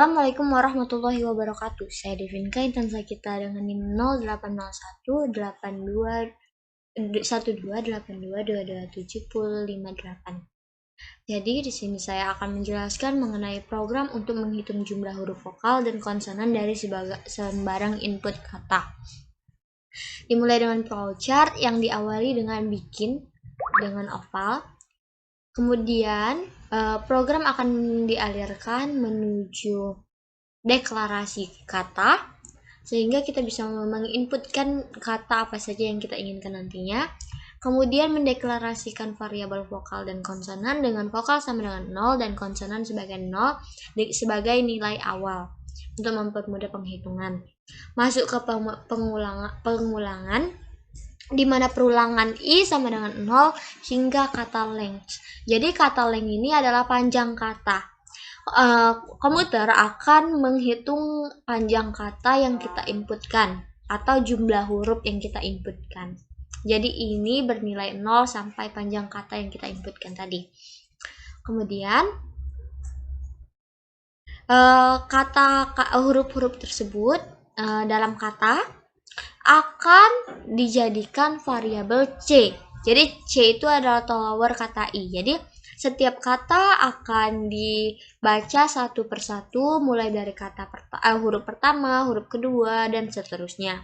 Assalamualaikum warahmatullahi wabarakatuh. Saya Devinka, intan kita dengan NIM 0801 82 12 82 Jadi di sini saya akan menjelaskan mengenai program untuk menghitung jumlah huruf vokal dan konsonan dari sembarang input kata. Dimulai dengan flowchart yang diawali dengan bikin dengan oval. Kemudian program akan dialirkan menuju deklarasi kata, sehingga kita bisa menginputkan kata apa saja yang kita inginkan nantinya. Kemudian mendeklarasikan variabel vokal dan konsonan dengan vokal sama dengan 0 dan konsonan sebagai 0 sebagai nilai awal untuk mempermudah penghitungan. Masuk ke pengulangan di mana perulangan i sama dengan 0 hingga kata length. Jadi kata length ini adalah panjang kata. Komputer akan menghitung panjang kata yang kita inputkan atau jumlah huruf yang kita inputkan. Jadi ini bernilai 0 sampai panjang kata yang kita inputkan tadi. Kemudian huruf-huruf tersebut dalam kata akan dijadikan variabel C. Jadi C itu adalah tollower kata I. Jadi setiap kata akan dibaca satu persatu mulai dari kata huruf pertama, huruf kedua, dan seterusnya.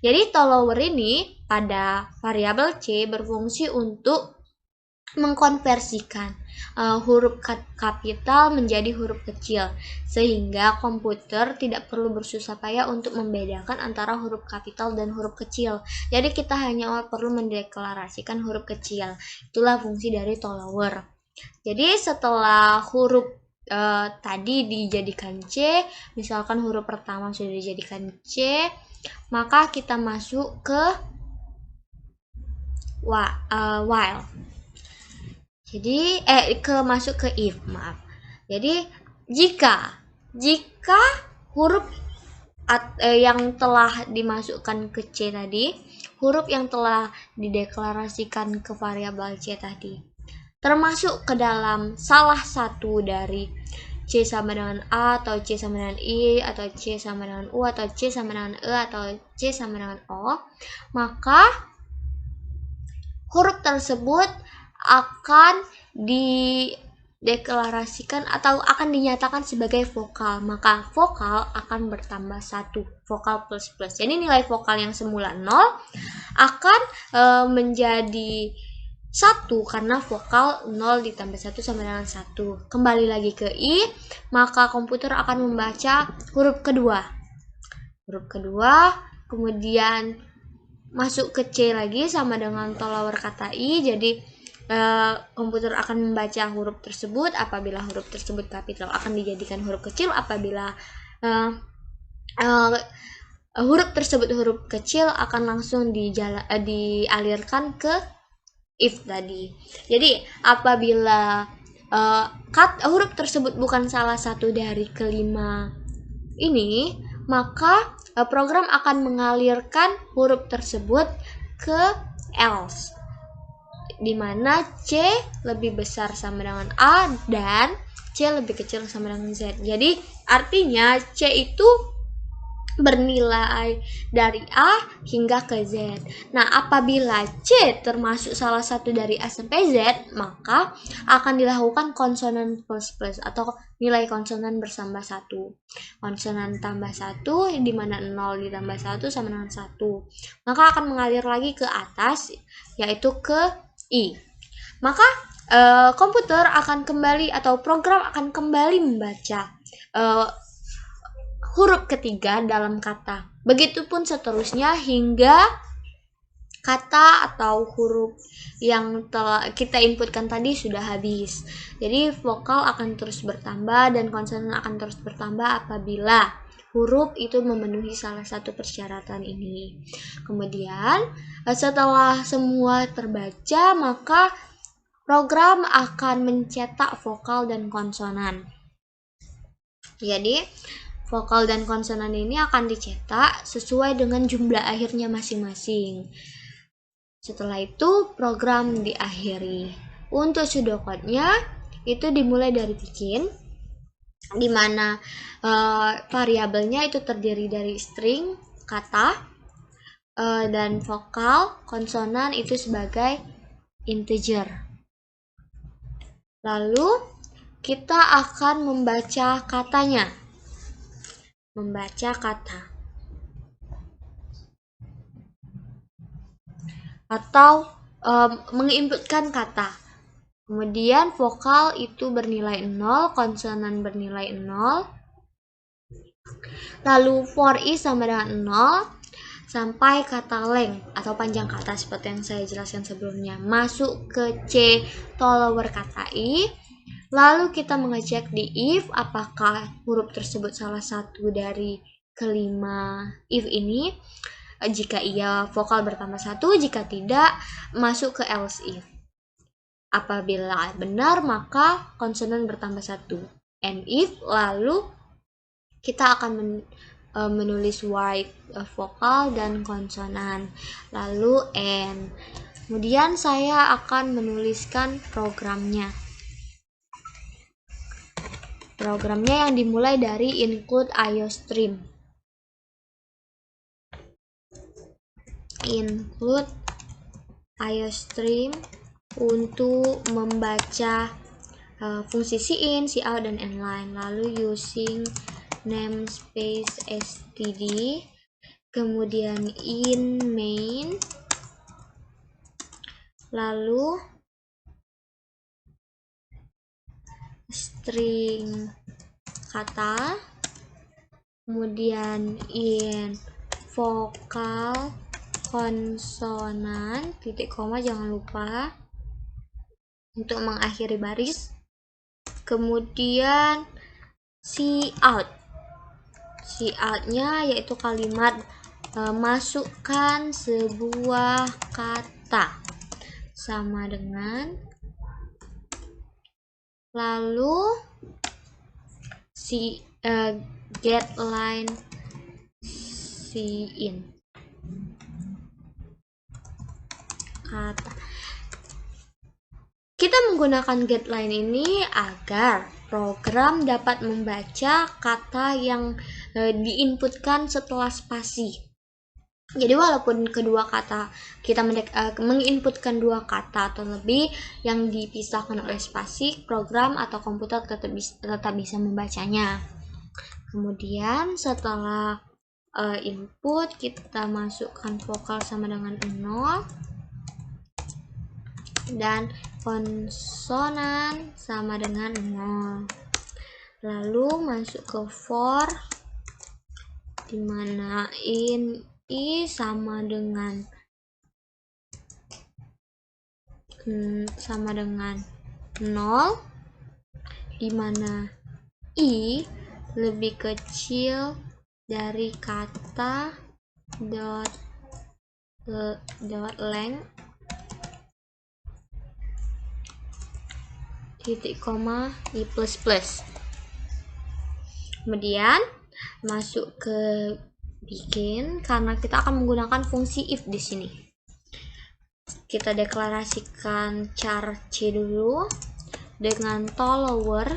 Jadi tollower ini pada variabel C berfungsi untuk mengkonversikan huruf kapital menjadi huruf kecil, sehingga komputer tidak perlu bersusah payah untuk membedakan antara huruf kapital dan huruf kecil. Jadi kita hanya perlu mendeklarasikan huruf kecil. Itulah fungsi dari tollower. Jadi setelah huruf tadi dijadikan C, misalkan huruf pertama sudah dijadikan C, maka kita masuk ke while. Jadi masuk ke if, maaf. Jadi jika huruf yang telah dimasukkan ke C tadi, huruf yang telah dideklarasikan ke variabel C tadi termasuk ke dalam salah satu dari C sama dengan A atau C sama dengan I atau C sama dengan U atau C sama dengan E atau C sama dengan O, maka huruf tersebut akan dideklarasikan atau akan dinyatakan sebagai vokal. Maka vokal akan bertambah 1, vokal plus. Jadi nilai vokal yang semula 0 akan menjadi 1 karena vokal 0 ditambah 1 sama dengan 1. Kembali lagi ke I, maka komputer akan membaca huruf kedua, kemudian masuk ke C lagi sama dengan tollower kata I. Jadi komputer akan membaca huruf tersebut. Apabila huruf tersebut kapital akan dijadikan huruf kecil, apabila huruf tersebut huruf kecil akan langsung dialirkan ke if tadi. Jadi apabila huruf tersebut bukan salah satu dari kelima ini, maka program akan mengalirkan huruf tersebut ke else, di mana C lebih besar sama dengan A dan C lebih kecil sama dengan Z. Jadi artinya C itu bernilai dari A hingga ke Z. Nah, apabila C termasuk salah satu dari A sampai Z, maka akan dilakukan konsonan plus atau nilai konsonan bersambah 1. Konsonan tambah 1 di mana 0 ditambah 1 sama dengan 1. Maka akan mengalir lagi ke atas, yaitu ke I. Maka komputer akan kembali atau program akan kembali membaca huruf ketiga dalam kata. Begitupun seterusnya hingga kata atau huruf yang telah kita inputkan tadi sudah habis. Jadi vokal akan terus bertambah dan konsonan akan terus bertambah apabila huruf itu memenuhi salah satu persyaratan ini. Kemudian setelah semua terbaca, maka program akan mencetak vokal dan konsonan. Jadi vokal dan konsonan ini akan dicetak sesuai dengan jumlah akhirnya masing-masing. Setelah itu program diakhiri. Untuk pseudocode-nya itu dimulai dari bikin, di mana variabelnya itu terdiri dari string, kata, dan vokal, konsonan itu sebagai integer. Lalu kita akan membaca katanya. Membaca kata. Atau menginputkan kata. Kemudian vokal itu bernilai 0, konsonan bernilai 0. Lalu for i sama dengan 0 sampai kata length atau panjang kata seperti yang saya jelaskan sebelumnya masuk ke C follower kata i. Lalu kita mengecek di if apakah huruf tersebut salah satu dari kelima if ini. Jika iya, vokal bertambah 1, jika tidak, masuk ke else if. Apabila benar, maka konsonan bertambah 1. And if, lalu kita akan menulis white vokal dan konsonan. Lalu and. Kemudian saya akan menuliskan programnya. Programnya yang dimulai dari include iostream. Include iostream untuk membaca fungsi cin, cout, dan inline. Lalu using namespace std, kemudian in main, lalu string kata, kemudian in vokal, konsonan, titik koma jangan lupa untuk mengakhiri baris. Kemudian cout. Cout-nya yaitu kalimat masukkan sebuah kata sama dengan, lalu get line cin kata. Kita menggunakan getLine ini agar program dapat membaca kata yang diinputkan setelah spasi. Jadi walaupun kedua kata kita menginputkan dua kata atau lebih yang dipisahkan oleh spasi, program atau komputer tetap bisa membacanya. Kemudian setelah input kita masukkan vokal sama dengan 0 dan konsonan sama dengan 0. Lalu masuk ke for, dimana in i sama dengan 0, dimana i lebih kecil dari kata dot length titik koma i plus plus. Kemudian masuk ke bikin, karena kita akan menggunakan fungsi if di sini. Kita deklarasikan char c dulu dengan follower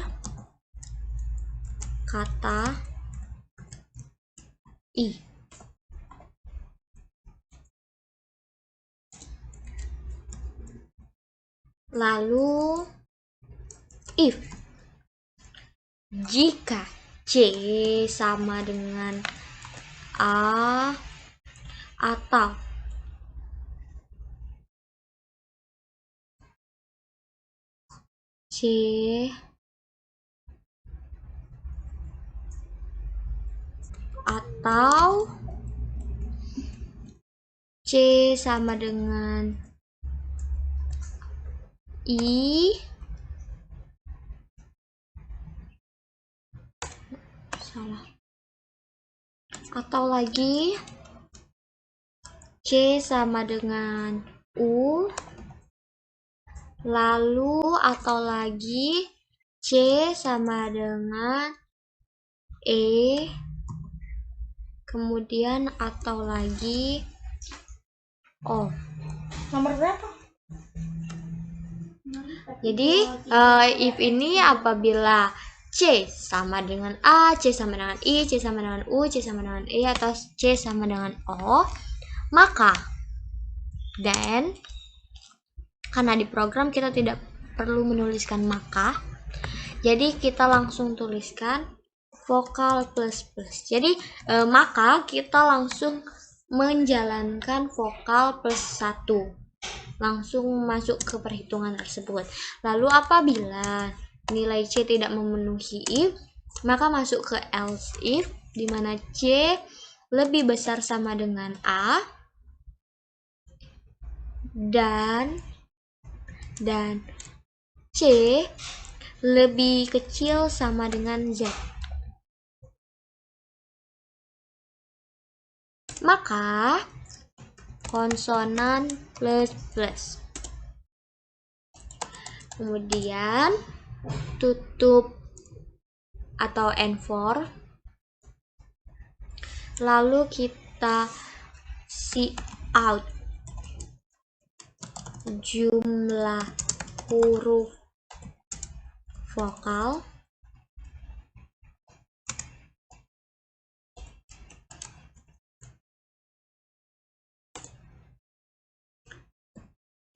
kata i. Lalu if jika c sama dengan a atau c atau c sama dengan i, salah, atau lagi c sama dengan u, lalu atau lagi c sama dengan e, kemudian atau lagi o. Nomor berapa? Jadi if ini apabila c C sama dengan A, C sama dengan I, C sama dengan U, C sama dengan E, atau C sama dengan O, maka dan karena di program kita tidak perlu menuliskan maka, jadi kita langsung tuliskan vokal plus plus. Jadi maka kita langsung menjalankan vokal plus 1, langsung masuk ke perhitungan tersebut. Lalu apabila nilai C tidak memenuhi if, maka masuk ke else if, di mana C lebih besar sama dengan A dan C lebih kecil sama dengan Z. Maka konsonan plus plus. Kemudian tutup atau N4. Lalu kita cout jumlah huruf vokal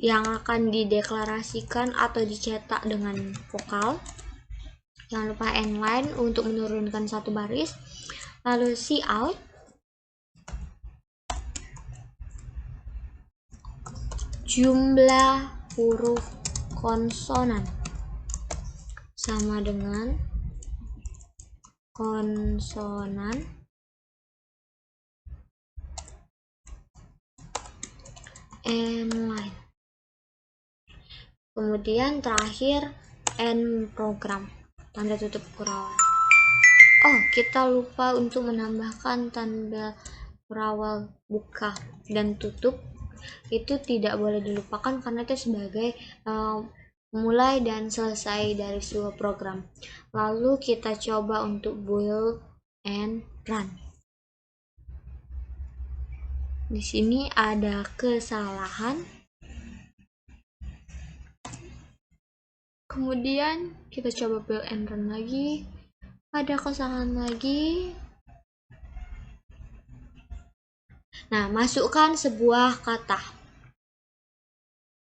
yang akan dideklarasikan atau dicetak dengan vokal. Jangan lupa n-line untuk menurunkan satu baris. Lalu cout jumlah huruf konsonan sama dengan konsonan n-line. Kemudian terakhir n program, tanda tutup kurang. Oh, kita lupa untuk menambahkan tanda kurang buka dan tutup. Itu tidak boleh dilupakan karena itu sebagai mulai dan selesai dari sebuah program. Lalu kita coba untuk build and run. Di sini ada kesalahan. Kemudian kita coba build and run lagi. Ada kesalahan lagi. Nah, masukkan sebuah kata.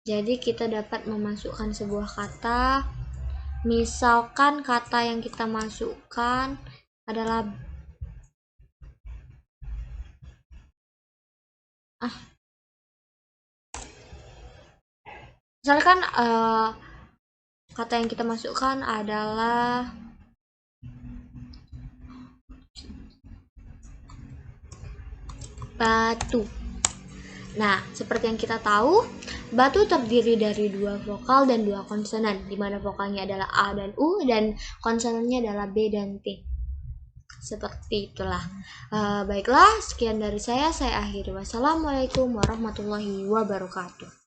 Jadi kita dapat memasukkan sebuah kata. Misalkan kata yang kita masukkan adalah misalkan kata yang kita masukkan adalah batu. Nah, seperti yang kita tahu, batu terdiri dari 2 vokal dan 2 konsonan, di mana vokalnya adalah A dan U dan konsonannya adalah B dan T. Seperti itulah. Baiklah, sekian dari saya akhiri. Wassalamualaikum warahmatullahi wabarakatuh.